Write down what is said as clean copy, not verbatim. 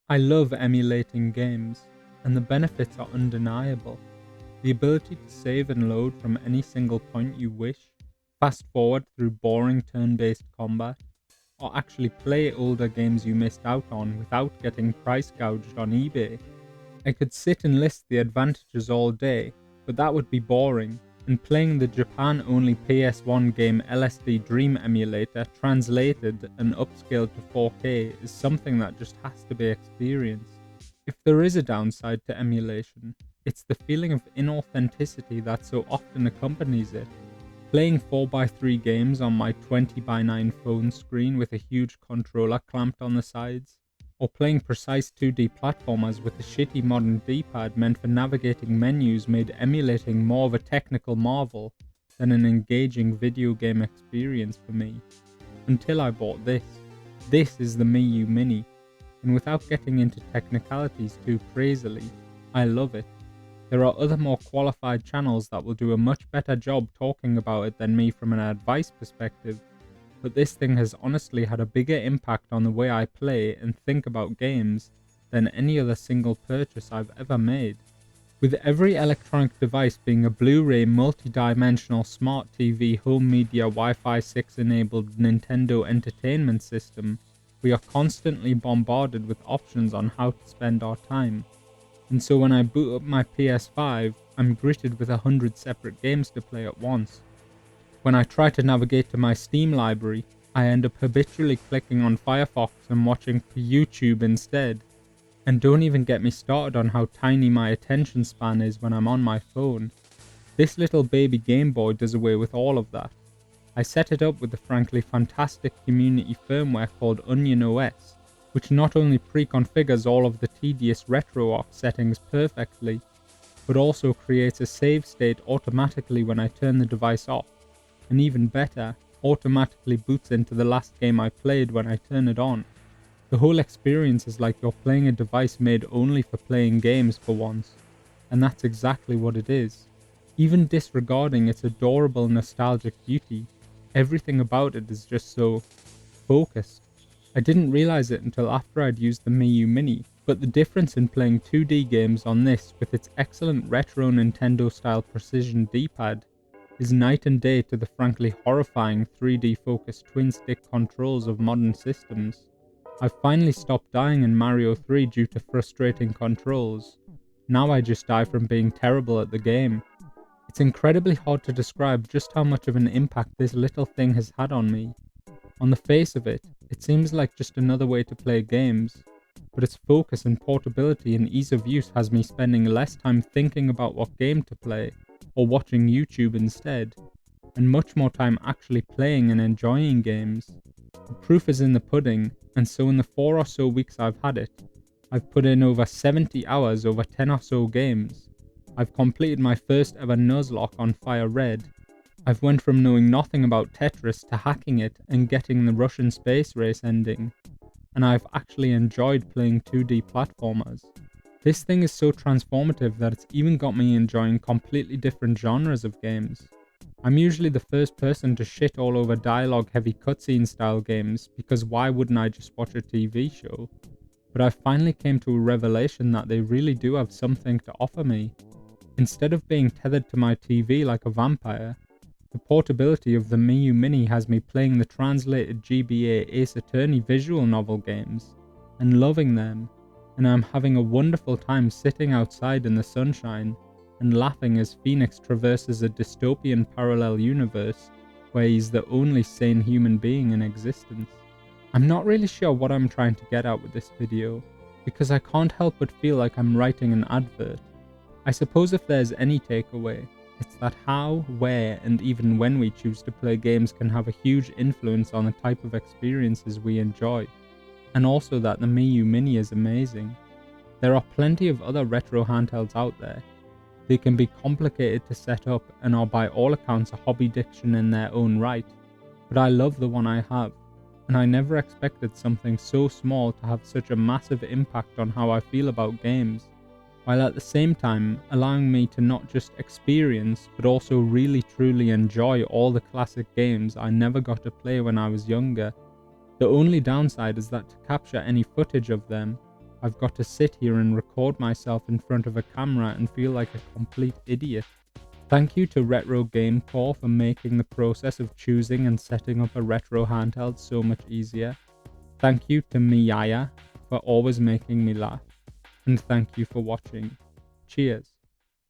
I love emulating games, and the benefits are undeniable. The ability to save and load from any single point you wish, fast forward through boring turn-based combat, or actually play older games you missed out on without getting price gouged on eBay. I could sit and list the advantages all day, but that would be boring, and playing the Japan-only PS1 game LSD Dream Emulator translated and upscaled to 4K is something that just has to be experienced. If there is a downside to emulation, it's the feeling of inauthenticity that so often accompanies it. Playing 4x3 games on my 20x9 phone screen with a huge controller clamped on the sides, or playing precise 2D platformers with a shitty modern D-pad meant for navigating menus made emulating more of a technical marvel than an engaging video game experience for me. Until I bought this. This is the Miyoo Mini, and without getting into technicalities too crazily, I love it. There are other more qualified channels that will do a much better job talking about it than me from an advice perspective, but this thing has honestly had a bigger impact on the way I play and think about games than any other single purchase I've ever made. With every electronic device being a Blu-ray multi-dimensional smart TV home media Wi-Fi 6 enabled Nintendo Entertainment System, we are constantly bombarded with options on how to spend our time. And so when I boot up my PS5, I'm greeted with 100 separate games to play at once. When I try to navigate to my Steam library, I end up habitually clicking on Firefox and watching YouTube instead. And don't even get me started on how tiny my attention span is when I'm on my phone. This little baby Game Boy does away with all of that. I set it up with the frankly fantastic community firmware called Onion OS, which not only pre-configures all of the tedious RetroOx settings perfectly, but also creates a save state automatically when I turn the device off. And even better, automatically boots into the last game I played when I turn it on. The whole experience is like you're playing a device made only for playing games for once, and that's exactly what it is. Even disregarding its adorable nostalgic beauty, everything about it is just so focused. I didn't realize it until after I'd used the Miyoo Mini, but the difference in playing 2D games on this with its excellent retro Nintendo style precision D-pad is night and day to the frankly horrifying 3D focused twin stick controls of modern systems. I've finally stopped dying in Mario 3 due to frustrating controls. Now I just die from being terrible at the game. It's incredibly hard to describe just how much of an impact this little thing has had on me. On the face of it, it seems like just another way to play games, but its focus and portability and ease of use has me spending less time thinking about what game to play, or watching YouTube instead, and much more time actually playing and enjoying games. The proof is in the pudding, and so in the 4 or so weeks I've had it, I've put in over 70 hours over 10 or so games. I've completed my first ever Nuzlocke on Fire Red. I've went from knowing nothing about Tetris to hacking it and getting the Russian space race ending, and I've actually enjoyed playing 2D platformers. This thing is so transformative that it's even got me enjoying completely different genres of games. I'm usually the first person to shit all over dialogue-heavy cutscene style games because why wouldn't I just watch a TV show? But I finally came to a revelation that they really do have something to offer me. Instead of being tethered to my TV like a vampire, the portability of the Miyoo Mini has me playing the translated GBA Ace Attorney visual novel games, and loving them, and I'm having a wonderful time sitting outside in the sunshine and laughing as Phoenix traverses a dystopian parallel universe where he's the only sane human being in existence. I'm not really sure what I'm trying to get at with this video, because I can't help but feel like I'm writing an advert. I suppose if there's any takeaway, it's that how, where, and even when we choose to play games can have a huge influence on the type of experiences we enjoy, and also that the Miyoo Mini is amazing. There are plenty of other retro handhelds out there. They can be complicated to set up and are by all accounts a hobby diction in their own right, but I love the one I have, and I never expected something so small to have such a massive impact on how I feel about games, while at the same time allowing me to not just experience but also really truly enjoy all the classic games I never got to play when I was younger. The only downside is that to capture any footage of them, I've got to sit here and record myself in front of a camera and feel like a complete idiot. Thank you to Retro Game Core for making the process of choosing and setting up a retro handheld so much easier. Thank you to Miyaya for always making me laugh. And thank you for watching. Cheers.